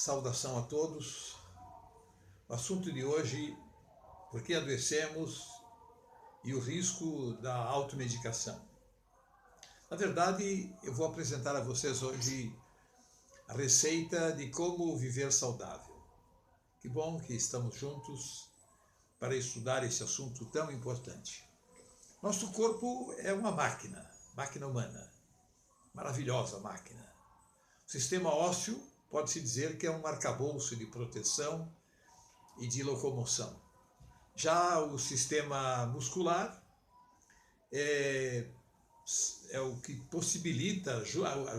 Saudação a todos. O assunto de hoje, por que adoecemos e o risco da automedicação. Na verdade, eu vou apresentar a vocês hoje a receita de como viver saudável. Que bom que estamos juntos para estudar esse assunto tão importante. Nosso corpo é uma máquina humana, maravilhosa máquina. O sistema ósseo pode-se dizer que é um arcabouço de proteção e de locomoção. Já o sistema muscular é o que possibilita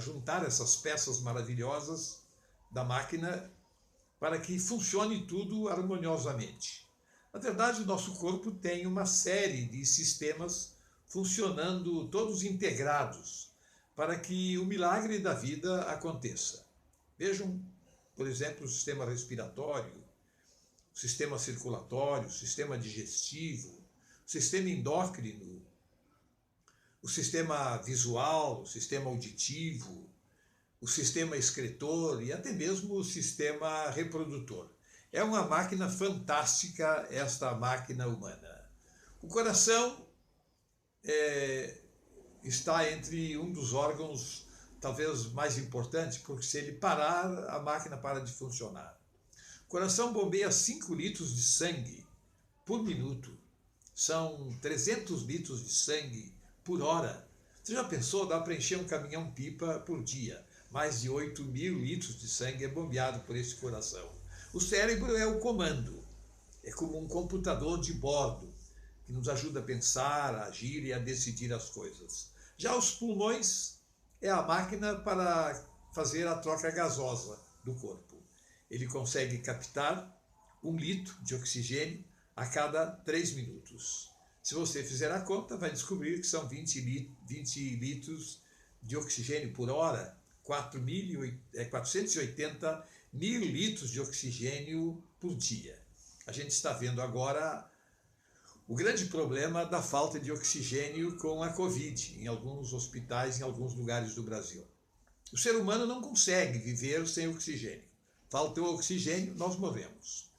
juntar essas peças maravilhosas da máquina para que funcione tudo harmoniosamente. Na verdade, o nosso corpo tem uma série de sistemas funcionando todos integrados para que o milagre da vida aconteça. Vejam, por exemplo, o sistema respiratório, o sistema circulatório, o sistema digestivo, o sistema endócrino, o sistema visual, o sistema auditivo, o sistema excretor e até mesmo o sistema reprodutor. É uma máquina fantástica esta máquina humana. O coração está entre um dos órgãos talvez mais importantes, porque se ele parar, a máquina para de funcionar. O coração bombeia 5 litros de sangue por minuto. São 300 litros de sangue por hora. Você já pensou? Dá para encher um caminhão-pipa por dia. Mais de 8.000 litros de sangue é bombeado por esse coração. O cérebro é o comando. É como um computador de bordo, que nos ajuda a pensar, a agir e a decidir as coisas. Já os pulmões é a máquina para fazer a troca gasosa do corpo. Ele consegue captar 1 litro de oxigênio a cada 3 minutos. Se você fizer a conta, vai descobrir que são 20 litros de oxigênio por hora, 480 mil litros de oxigênio por dia. A gente está vendo agora o grande problema da falta de oxigênio com a Covid em alguns hospitais, em alguns lugares do Brasil. O ser humano não consegue viver sem oxigênio. Faltou oxigênio, nós morremos.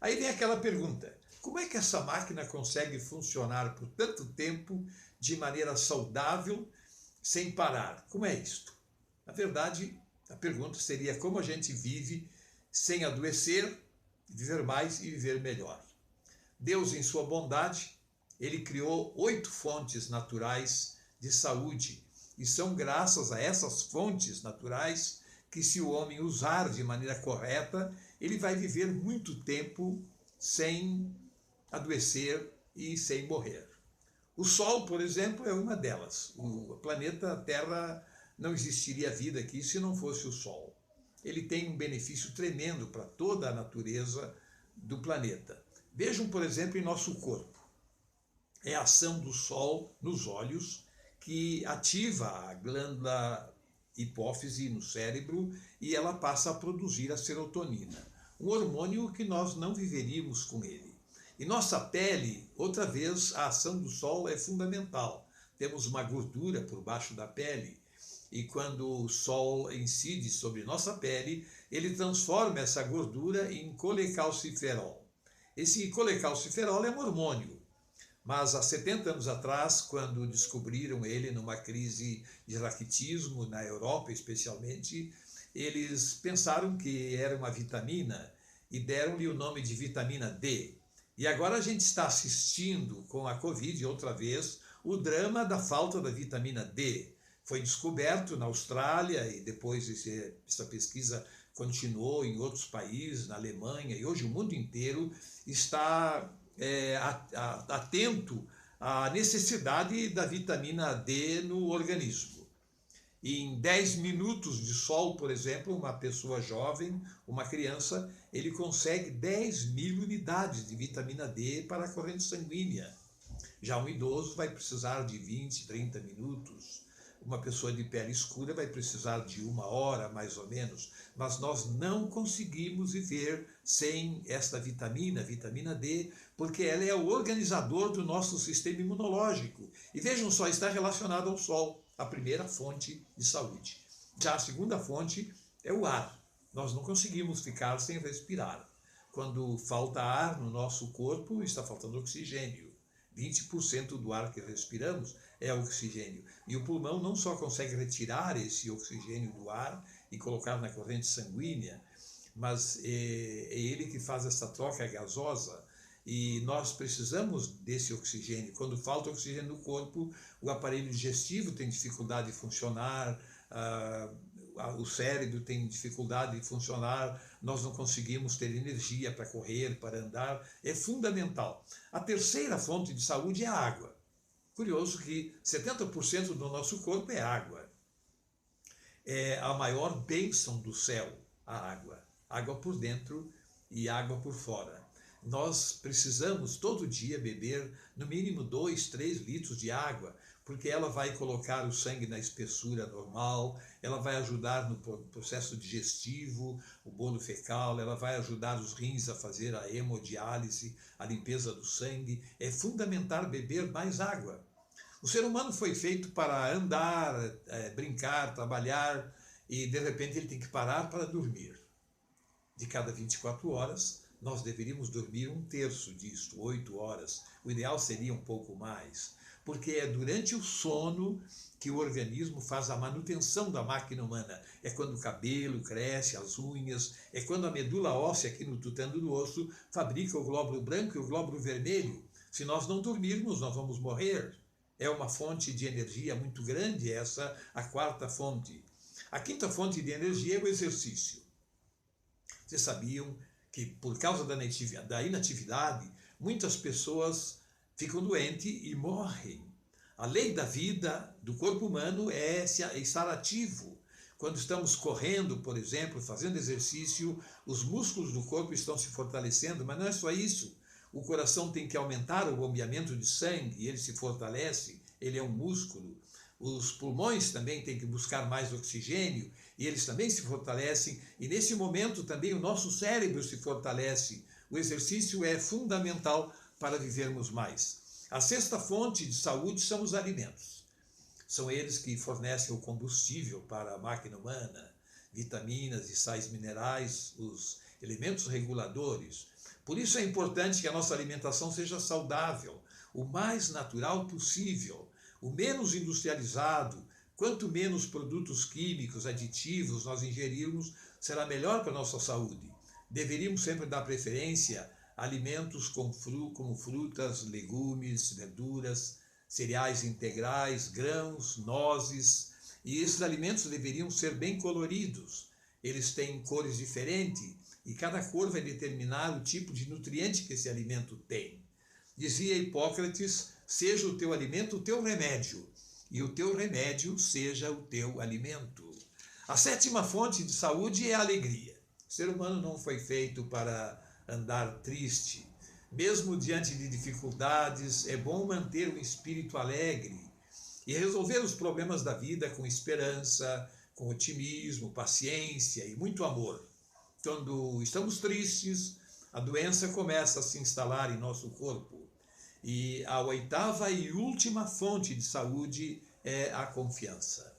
Aí vem aquela pergunta: como é que essa máquina consegue funcionar por tanto tempo de maneira saudável, sem parar? Como é isto? Na verdade, a pergunta seria como a gente vive sem adoecer, viver mais e viver melhor. Deus, em sua bondade, ele criou 8 fontes naturais de saúde. E são graças a essas fontes naturais que, se o homem usar de maneira correta, ele vai viver muito tempo sem adoecer e sem morrer. O Sol, por exemplo, é uma delas. O planeta Terra não existiria vida aqui se não fosse o Sol. Ele tem um benefício tremendo para toda a natureza do planeta. Vejam, por exemplo, em nosso corpo. É a ação do Sol nos olhos que ativa a glândula hipófise no cérebro e ela passa a produzir a serotonina, um hormônio que nós não viveríamos com ele. E nossa pele, outra vez, a ação do Sol é fundamental. Temos uma gordura por baixo da pele e quando o Sol incide sobre nossa pele, ele transforma essa gordura em colecalciferol. Esse colecalciferol é um hormônio, mas há 70 anos atrás, quando descobriram ele numa crise de raquitismo, na Europa especialmente, eles pensaram que era uma vitamina e deram-lhe o nome de vitamina D. E agora a gente está assistindo com a Covid, outra vez, o drama da falta da vitamina D. Foi descoberto na Austrália e depois essa pesquisa continuou em outros países, na Alemanha, e hoje o mundo inteiro está atento à necessidade da vitamina D no organismo. E em 10 minutos de sol, por exemplo, uma pessoa jovem, uma criança, ele consegue 10.000 unidades de vitamina D para a corrente sanguínea. Já um idoso vai precisar de 20, 30 minutos. Uma pessoa de pele escura vai precisar de 1 hora, mais ou menos. Mas nós não conseguimos viver sem esta vitamina D, porque ela é o organizador do nosso sistema imunológico. E vejam só, está relacionado ao Sol, a primeira fonte de saúde. Já a segunda fonte é o ar. Nós não conseguimos ficar sem respirar. Quando falta ar no nosso corpo, está faltando oxigênio. 20% do ar que respiramos é oxigênio. E o pulmão não só consegue retirar esse oxigênio do ar e colocar na corrente sanguínea, mas é ele que faz essa troca gasosa. E nós precisamos desse oxigênio. Quando falta oxigênio no corpo, o aparelho digestivo tem dificuldade de funcionar, o cérebro tem dificuldade de funcionar, nós não conseguimos ter energia para correr, para andar. É fundamental. A terceira fonte de saúde é a água. Curioso que 70% do nosso corpo é água. É a maior bênção do céu, a água. Água por dentro e água por fora. Nós precisamos todo dia beber no mínimo 2, 3 litros de água, porque ela vai colocar o sangue na espessura normal, ela vai ajudar no processo digestivo, o bolo fecal, ela vai ajudar os rins a fazer a hemodiálise, a limpeza do sangue. É fundamental beber mais água. O ser humano foi feito para andar, brincar, trabalhar, e de repente ele tem que parar para dormir. De cada 24 horas, nós deveríamos dormir um terço disto, 8 horas. O ideal seria um pouco mais, porque é durante o sono que o organismo faz a manutenção da máquina humana. É quando o cabelo cresce, as unhas, é quando a medula óssea aqui no tutano do osso fabrica o glóbulo branco e o glóbulo vermelho. Se nós não dormirmos, nós vamos morrer. É uma fonte de energia muito grande, essa a quarta fonte. A quinta fonte de energia é o exercício. Vocês sabiam que por causa da inatividade, muitas pessoas ficam doentes e morrem. A lei da vida do corpo humano é estar ativo. Quando estamos correndo, por exemplo, fazendo exercício, os músculos do corpo estão se fortalecendo, mas não é só isso. O coração tem que aumentar o bombeamento de sangue e ele se fortalece, ele é um músculo. Os pulmões também têm que buscar mais oxigênio e eles também se fortalecem. E nesse momento também o nosso cérebro se fortalece. O exercício é fundamental para vivermos mais. A sexta fonte de saúde são os alimentos. São eles que fornecem o combustível para a máquina humana, vitaminas e sais minerais, os elementos reguladores. Por isso é importante que a nossa alimentação seja saudável, o mais natural possível, o menos industrializado. Quanto menos produtos químicos, aditivos nós ingerirmos, será melhor para a nossa saúde. Deveríamos sempre dar preferência a alimentos como frutas, legumes, verduras, cereais integrais, grãos, nozes. E esses alimentos deveriam ser bem coloridos. Eles têm cores diferentes e cada cor vai determinar o tipo de nutriente que esse alimento tem. Dizia Hipócrates: seja o teu alimento o teu remédio, e o teu remédio seja o teu alimento. A sétima fonte de saúde é a alegria. O ser humano não foi feito para andar triste. Mesmo diante de dificuldades, é bom manter um espírito alegre e resolver os problemas da vida com esperança, com otimismo, paciência e muito amor. Quando estamos tristes, a doença começa a se instalar em nosso corpo. E a oitava e última fonte de saúde é a confiança.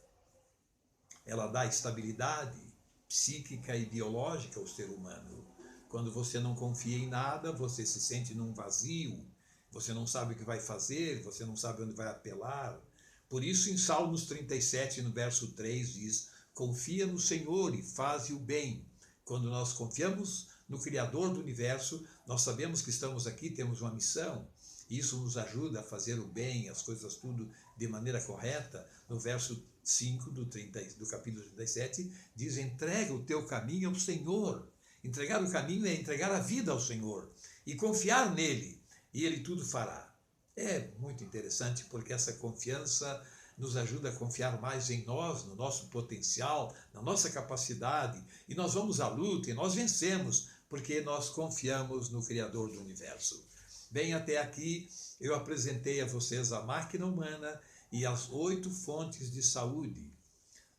Ela dá estabilidade psíquica e biológica ao ser humano. Quando você não confia em nada, você se sente num vazio, você não sabe o que vai fazer, você não sabe onde vai apelar. Por isso, em Salmos 37, no verso 3, diz: confia no Senhor e faze o bem. Quando nós confiamos no Criador do universo, nós sabemos que estamos aqui, temos uma missão. Isso nos ajuda a fazer o bem, as coisas tudo de maneira correta. No verso 5 do capítulo 37, diz: entrega o teu caminho ao Senhor. Entregar o caminho é entregar a vida ao Senhor e confiar nele, e ele tudo fará. É muito interessante porque essa confiança nos ajuda a confiar mais em nós, no nosso potencial, na nossa capacidade, e nós vamos à luta e nós vencemos porque nós confiamos no Criador do universo. Bem, até aqui eu apresentei a vocês a máquina humana e as 8 fontes de saúde.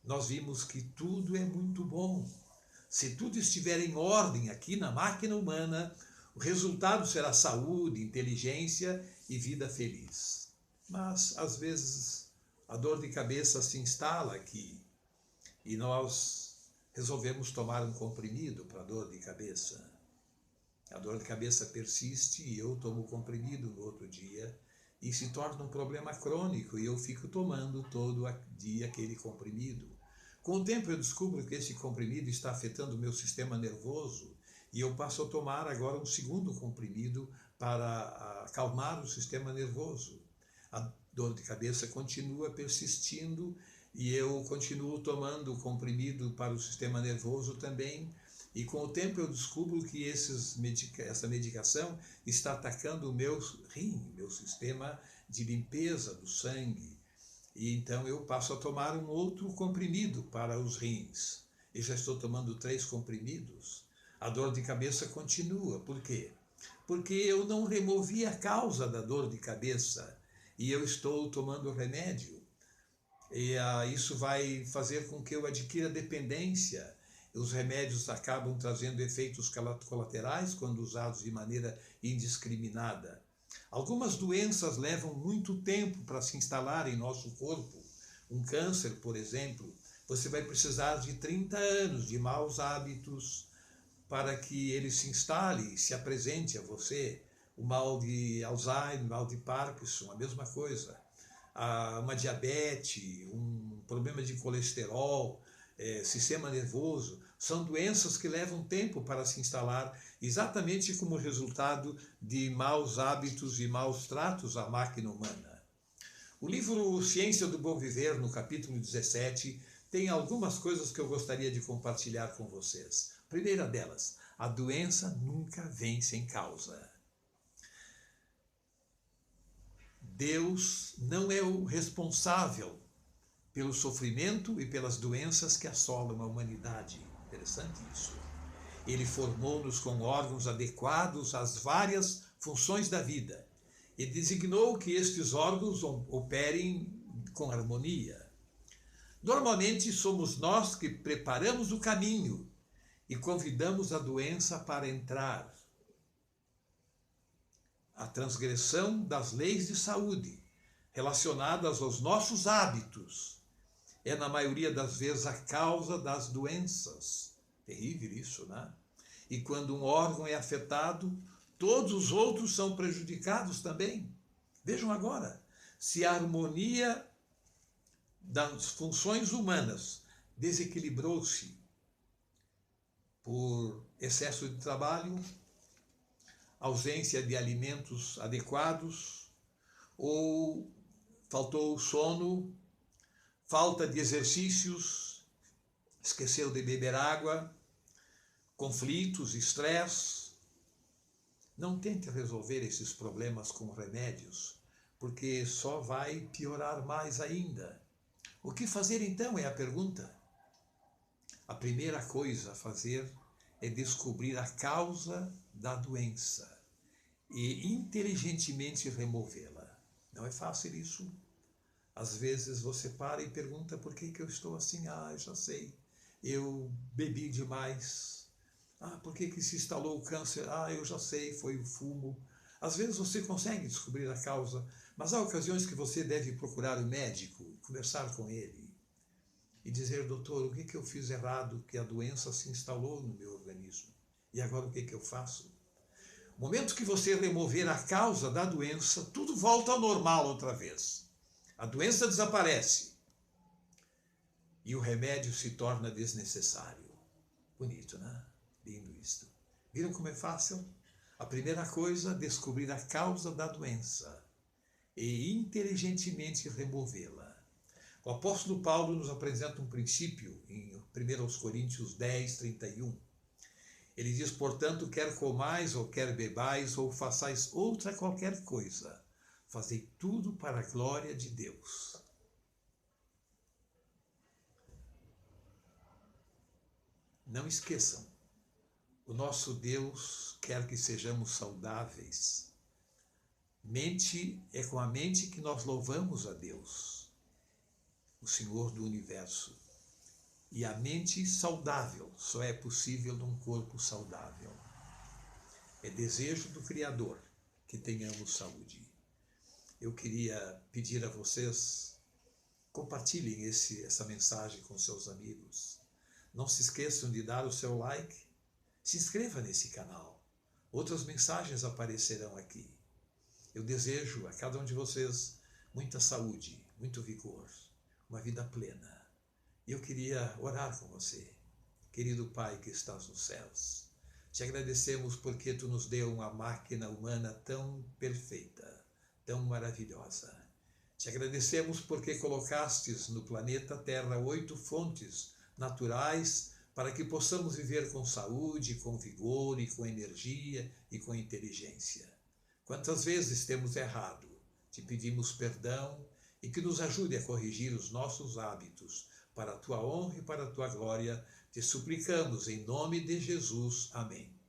Nós vimos que tudo é muito bom. Se tudo estiver em ordem aqui na máquina humana, o resultado será saúde, inteligência e vida feliz. Mas, às vezes, a dor de cabeça se instala aqui e nós resolvemos tomar um comprimido para dor de cabeça. A dor de cabeça persiste e eu tomo o comprimido no outro dia e se torna um problema crônico e eu fico tomando todo dia aquele comprimido. Com o tempo eu descubro que esse comprimido está afetando o meu sistema nervoso e eu passo a tomar agora um segundo comprimido para acalmar o sistema nervoso. A dor de cabeça continua persistindo e eu continuo tomando o comprimido para o sistema nervoso também. E com o tempo eu descubro que essa medicação está atacando o meu rim, meu sistema de limpeza do sangue. E então eu passo a tomar um outro comprimido para os rins. E já estou tomando 3 comprimidos. A dor de cabeça continua. Por quê? Porque eu não removi a causa da dor de cabeça e eu estou tomando remédio. E isso vai fazer com que eu adquira dependência. Os remédios acabam trazendo efeitos colaterais quando usados de maneira indiscriminada. Algumas doenças levam muito tempo para se instalar em nosso corpo. Um câncer, por exemplo, você vai precisar de 30 anos de maus hábitos para que ele se instale e se apresente a você. O mal de Alzheimer, o mal de Parkinson, a mesma coisa. Uma diabetes, um problema de colesterol, sistema nervoso, são doenças que levam tempo para se instalar, exatamente como resultado de maus hábitos e maus tratos à máquina humana. O livro Ciência do Bom Viver, no capítulo 17, tem algumas coisas que eu gostaria de compartilhar com vocês. Primeira delas, a doença nunca vem sem causa. Deus não é o responsável pelo sofrimento e pelas doenças que assolam a humanidade. Interessante isso. Ele formou-nos com órgãos adequados às várias funções da vida e designou que estes órgãos operem com harmonia. Normalmente somos nós que preparamos o caminho e convidamos a doença para entrar. A transgressão das leis de saúde relacionadas aos nossos hábitos é, na maioria das vezes, a causa das doenças. Terrível isso, né? E quando um órgão é afetado, todos os outros são prejudicados também. Vejam agora, se a harmonia das funções humanas desequilibrou-se por excesso de trabalho, ausência de alimentos adequados, ou faltou sono, falta de exercícios, esqueceu de beber água, conflitos, estresse. Não tente resolver esses problemas com remédios, porque só vai piorar mais ainda. O que fazer então é a pergunta. A primeira coisa a fazer é descobrir a causa da doença e inteligentemente removê-la. Não é fácil isso? Às vezes você para e pergunta por que eu estou assim? Eu já sei. Eu bebi demais. Por que se instalou o câncer? Eu já sei, foi o fumo. Às vezes você consegue descobrir a causa, mas há ocasiões que você deve procurar o médico, conversar com ele e dizer, doutor, o que eu fiz errado que a doença se instalou no meu organismo? E agora o que eu faço? No momento que você remover a causa da doença, tudo volta ao normal outra vez. A doença desaparece e o remédio se torna desnecessário. Bonito, né? Lindo isto. Viram como é fácil? A primeira coisa, descobrir a causa da doença e inteligentemente removê-la. O apóstolo Paulo nos apresenta um princípio em 1 Coríntios 10, 31. Ele diz, portanto, quer comais ou quer bebais ou façais outra qualquer coisa, fazei tudo para a glória de Deus. Não esqueçam, o nosso Deus quer que sejamos saudáveis. É com a mente que nós louvamos a Deus, o Senhor do Universo. E a mente saudável só é possível num corpo saudável. É desejo do Criador que tenhamos saúde. Eu queria pedir a vocês, compartilhem essa mensagem com seus amigos. Não se esqueçam de dar o seu like. Se inscreva nesse canal. Outras mensagens aparecerão aqui. Eu desejo a cada um de vocês muita saúde, muito vigor, uma vida plena. E eu queria orar com você. Querido Pai que estás nos céus, te agradecemos porque tu nos deu uma máquina humana tão perfeita, tão maravilhosa. Te agradecemos porque colocastes no planeta Terra 8 fontes naturais para que possamos viver com saúde, com vigor e com energia e com inteligência. Quantas vezes temos errado, te pedimos perdão e que nos ajude a corrigir os nossos hábitos. Para a tua honra e para a tua glória, te suplicamos em nome de Jesus. Amém.